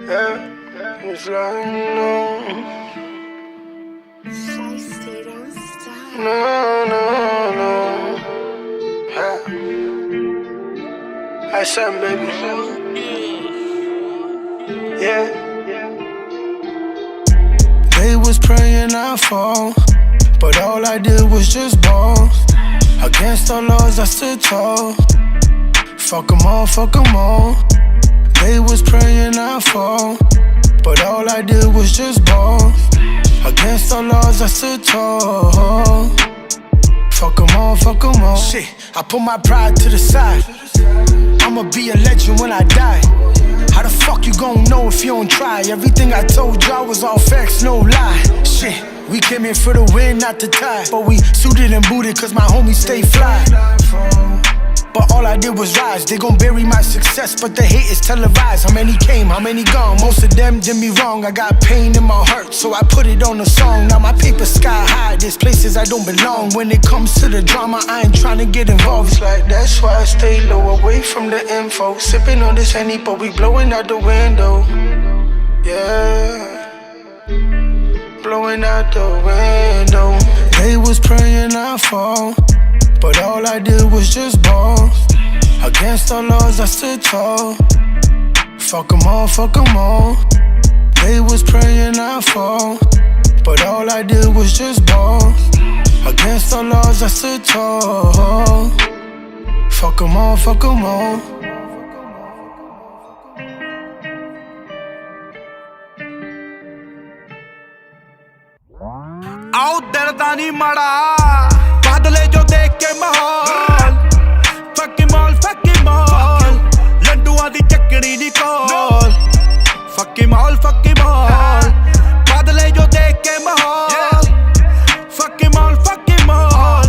Yeah, it's like no. No. Yeah. I said, baby. Yeah. They was praying I fall, but all I did was just ball. Against all odds I stood tall. Fuck 'em all. They was praying I fall, but all I did was just ball. Against all odds I stood tall. Fuck 'em all. Shit, I put my pride to the side. I'ma be a legend when I die. How the fuck you gon' know if you don't try? Everything I told y'all was all facts, no lie. Shit, we came here for the win, not the tie. But we suited and booted cause my homies stay fly. But all I did was rise. They gon' bury my success, but the hate is televised. How many came, how many gone? Most of them did me wrong. I got pain in my heart, so I put it on a song. Now my paper's sky high, there's places I don't belong. When it comes to the drama, I ain't tryna get involved. It's like that's why I stay low, away from the info. Sipping on this Henny, but we blowing out the window. Yeah, blowing out the window. They was praying I fall, but all I did was just ball. Against all odds I stood tall. Fuck 'em all. They was praying I fall, but all I did was just ball. Against all odds I stood tall. Fuck 'em all. आओ दिल दा नी माड़ा बदले जो देख के माहौल फकी mall लड्डुआं दी चकड़ी नी कोल फकी mall बदले जो देख के माहौल फकी मॉल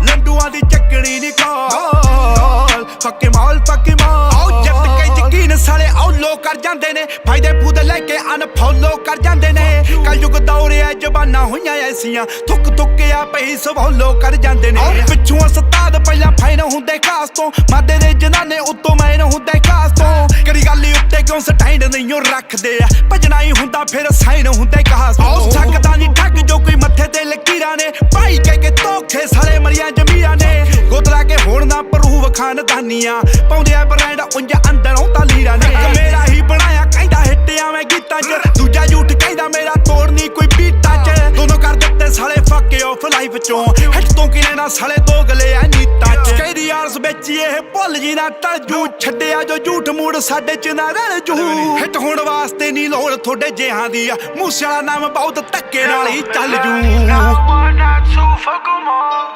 लड्डुआं दी चकड़ी नी कोल फकी मॉल आओ जट के यकीन साले आओ लो कर जांदे ने फायदे फूदे लेके अनफॉलो कर जांदे ने कल युग दौरे जबाना होइयां ऐसियां थुक आ पई सवालो कर जांदे ने पिछों सताद पहिला फाइन हुंदे खास तो मादे दे जनाने उत्तों मैन हुंदे खास तो करी गाली उत्ते क्यों सटैंड नहीं रखदे आ भजना ही हुंदा फिर साइन हुंदे खास तो सकदा नहीं ठग जो कोई मत्थे ते लकीरां ने भाई कह के धोखे सारे मरियां जमीरां ने गोदला के होण ना प्रूव खानदानियां पाउंदे आ ब्रांड उंज अंदर होंदा लीरा ने मेरा ही बनाया कहंदा हिट्टियां मैं गीतां च दूजा झूठ कहंदा मेरा तोड़नी कोई बीटा च दोनों कर दित्ते साले फके ऑफ लाइफ चों हिट तो कि लेना साले दोगले आ नीता च कहदी यार्स बेची ਇਹ ਭੁੱਲ ਜੀ ਨਾ ਟਲ ਜੂ ਛੱਡਿਆ ਜੋ ਝੂਠ ਮੂੜ ਸਾਡੇ ਚ ਨਾ ਰਲ ਜੂ ਹਿੱਟ ਹੋਣ ਵਾਸਤੇ ਨਹੀਂ ਲੋੜ ਤੁਹਾਡੇ ਜਿਹਾਂ ਦੀ ਆ ਮੂਸੇ ਵਾਲਾ ਨਾਮ ਬਹੁਤ ਧੱਕੇ ਨਾਲ ਹੀ ਚੱਲ ਜੂ Not 1, not 2, fuck 'em all.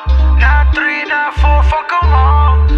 Not 3, not 4, fuck 'em all.